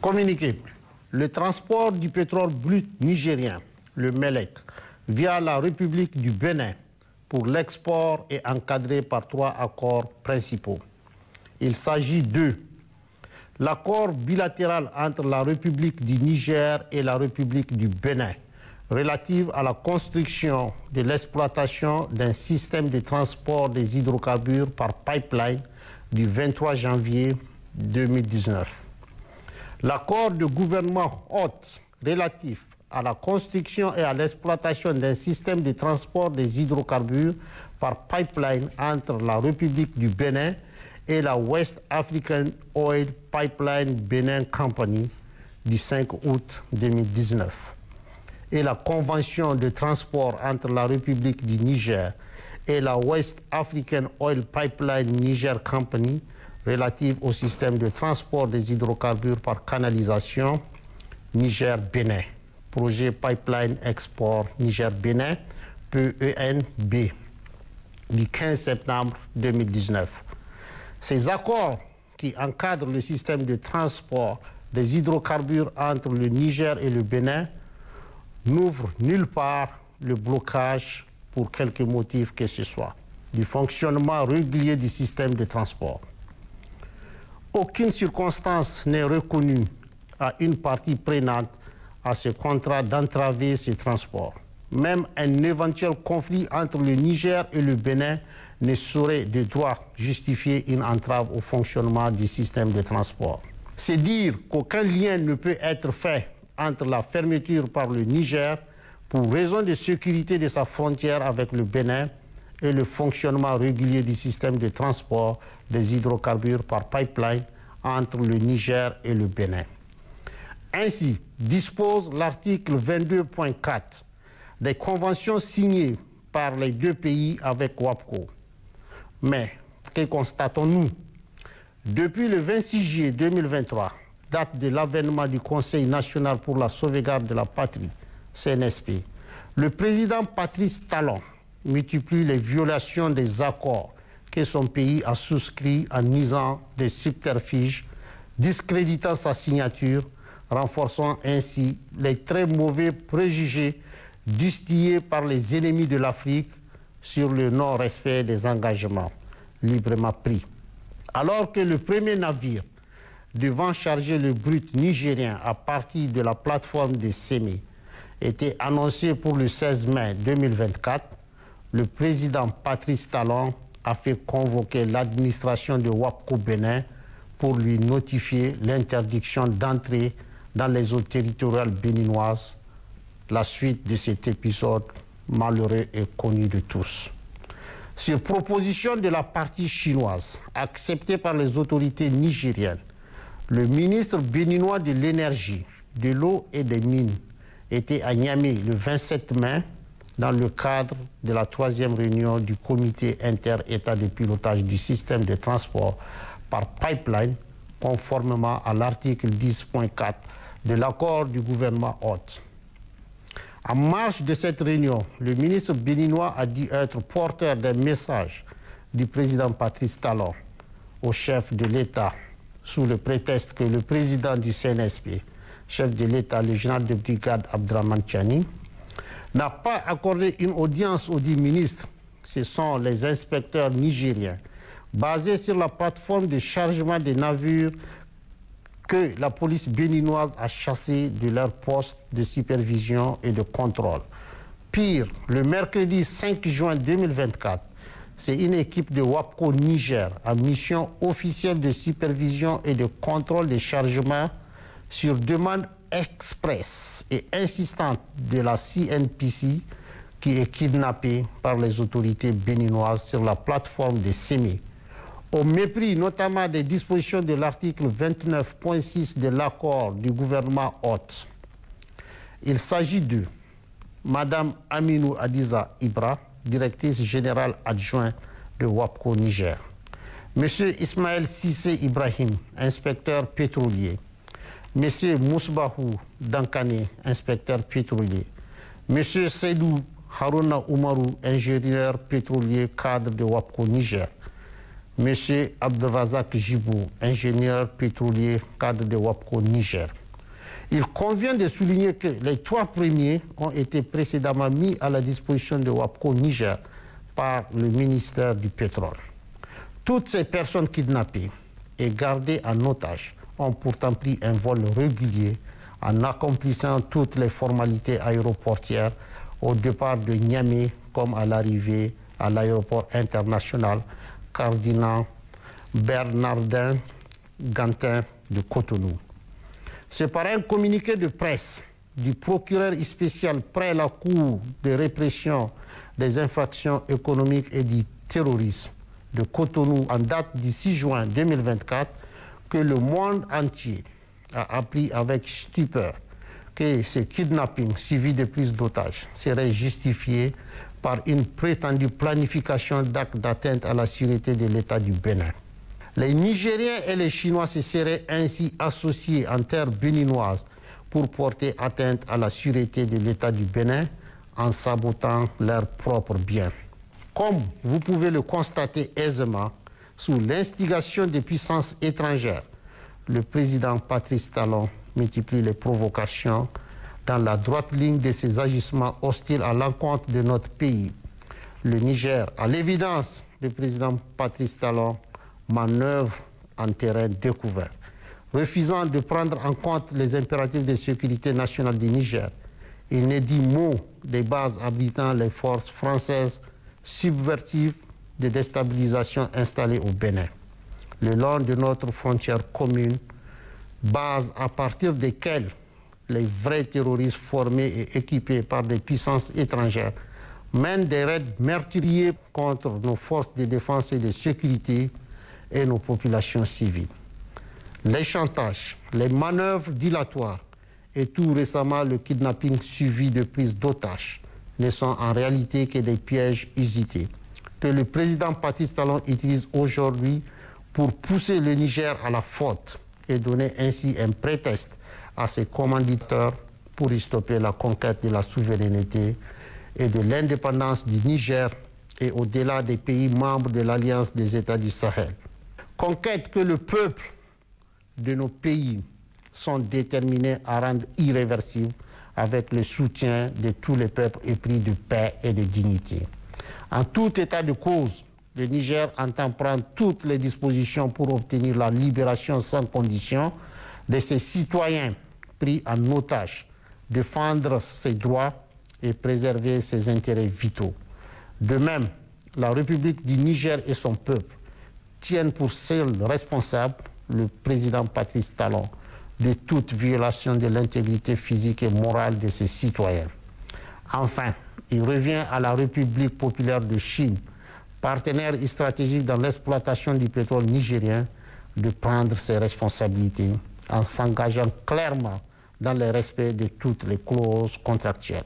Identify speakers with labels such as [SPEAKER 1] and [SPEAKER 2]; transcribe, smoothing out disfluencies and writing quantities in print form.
[SPEAKER 1] Communiqué. Le transport du pétrole brut nigérien, le MELEC, via la République du Bénin pour l'export est encadré par 3 accords principaux. Il s'agit de l'accord bilatéral entre la République du Niger et la République du Bénin relative à la construction de l'exploitation d'un système de transport des hydrocarbures par pipeline du 23 janvier 2019. L'accord de gouvernement hôte relatif à la construction et à l'exploitation d'un système de transport des hydrocarbures par pipeline entre la République du Bénin et la West African Oil Pipeline Benin Company du 5 août 2019. Et la convention de transport entre la République du Niger et la West African Oil Pipeline Niger Company relative au système de transport des hydrocarbures par canalisation Niger-Bénin. Projet Pipeline Export Niger-Bénin, PENB, du 15 septembre 2019. Ces accords qui encadrent le système de transport des hydrocarbures entre le Niger et le Bénin n'ouvrent nulle part le blocage, pour quelque motif que ce soit, du fonctionnement régulier du système de transport. Aucune circonstance n'est reconnue à une partie prenante à ce contrat d'entraver ce transport. Même un éventuel conflit entre le Niger et le Bénin ne saurait de droit justifier une entrave au fonctionnement du système de transport. C'est dire qu'aucun lien ne peut être fait entre la fermeture par le Niger pour raison de sécurité de sa frontière avec le Bénin et le fonctionnement régulier du système de transport des hydrocarbures par pipeline entre le Niger et le Bénin. Ainsi, dispose l'article 22.4 des conventions signées par les deux pays avec WAPCO. Mais, que constatons-nous? Depuis le 26 juillet 2023, date de l'avènement du Conseil national pour la sauvegarde de la patrie, CNSP, le président Patrice Talon multiplie les violations des accords que son pays a souscrits en usant des subterfuges, discréditant sa signature, renforçant ainsi les très mauvais préjugés distillés par les ennemis de l'Afrique sur le non-respect des engagements librement pris. Alors que le premier navire devant charger le brut nigérien à partir de la plateforme de Sémé était annoncé pour le 16 mai 2024, le président Patrice Talon a fait convoquer l'administration de WAPCO Bénin pour lui notifier l'interdiction d'entrer dans les eaux territoriales béninoises. La suite de cet épisode malheureux est connue de tous. Sur proposition de la partie chinoise, acceptée par les autorités nigériennes, le ministre béninois de l'énergie, de l'eau et des mines était à Niamey le 27 mai dans le cadre de la 3e réunion du comité inter-État de pilotage du système de transport par pipeline, conformément à l'article 10.4 de l'accord du gouvernement hôte. En marge de cette réunion, le ministre béninois a dit être porteur d'un message du président Patrice Talon au chef de l'État, sous le prétexte que le président du CNSP, chef de l'État, le général de brigade Abdraman Tchani, n'a pas accordé une audience aux 10 ministres. Ce sont les inspecteurs nigériens, basés sur la plateforme de chargement des navires que la police béninoise a chassés de leur poste de supervision et de contrôle. Pire, le mercredi 5 juin 2024, c'est une équipe de WAPCO Niger en mission officielle de supervision et de contrôle des chargements sur demande expresse et insistante de la CNPC qui est kidnappée par les autorités béninoises sur la plateforme de Sémé, au mépris notamment des dispositions de l'article 29.6 de l'accord du gouvernement hôte. Il s'agit de Madame Aminou Adiza Ibra, directrice générale adjointe de WAPCO Niger. Monsieur Ismaël Sissé Ibrahim, inspecteur pétrolier. Monsieur Mousbahou Dankane, inspecteur pétrolier. Monsieur Seydou Haruna Oumarou, ingénieur pétrolier, cadre de WAPCO Niger. M. Abdelrazak Jibou, ingénieur pétrolier, cadre de WAPCO Niger. Il convient de souligner que les 3 premiers ont été précédemment mis à la disposition de WAPCO Niger par le ministère du Pétrole. Toutes ces personnes kidnappées et gardées en otage ont pourtant pris un vol régulier en accomplissant toutes les formalités aéroportières au départ de Niamey comme à l'arrivée à l'aéroport international Cardinal Bernardin Gantin de Cotonou. C'est par un communiqué de presse du procureur spécial près la Cour de répression des infractions économiques et du terrorisme de Cotonou en date du 6 juin 2024 que le monde entier a appris avec stupeur que ce kidnapping suivi de prise d'otages serait justifié par une prétendue planification d'actes d'atteinte à la sûreté de l'État du Bénin. Les Nigériens et les Chinois se seraient ainsi associés en terre béninoise pour porter atteinte à la sûreté de l'État du Bénin en sabotant leurs propres biens. Comme vous pouvez le constater aisément, sous l'instigation des puissances étrangères, le président Patrice Talon multiplie les provocations dans la droite ligne de ses agissements hostiles à l'encontre de notre pays. Le Niger, à l'évidence, le président Patrice Talon manœuvre en terrain découvert. Refusant de prendre en compte les impératifs de sécurité nationale du Niger, il ne dit mot des bases abritant les forces françaises subversives de déstabilisation installées au Bénin, le long de notre frontière commune, base à partir desquelles les vrais terroristes formés et équipés par des puissances étrangères mènent des raids meurtriers contre nos forces de défense et de sécurité et nos populations civiles. Les chantages, les manœuvres dilatoires et tout récemment le kidnapping suivi de prise d'otages ne sont en réalité que des pièges usités que le président Patrice Talon utilise aujourd'hui pour pousser le Niger à la faute et donner ainsi un prétexte à ses commanditeurs pour y stopper la conquête de la souveraineté et de l'indépendance du Niger et au-delà des pays membres de l'Alliance des États du Sahel. Conquête que le peuple de nos pays sont déterminés à rendre irréversible avec le soutien de tous les peuples épris de paix et de dignité. En tout état de cause, le Niger entend prendre toutes les dispositions pour obtenir la libération sans condition de ses citoyens pris en otage, défendre ses droits et préserver ses intérêts vitaux. De même, la République du Niger et son peuple tiennent pour seul responsable le président Patrice Talon de toute violation de l'intégrité physique et morale de ses citoyens. Enfin, il revient à la République populaire de Chine, partenaire stratégique dans l'exploitation du pétrole nigérien, de prendre ses responsabilités en s'engageant clairement dans le respect de toutes les clauses contractuelles.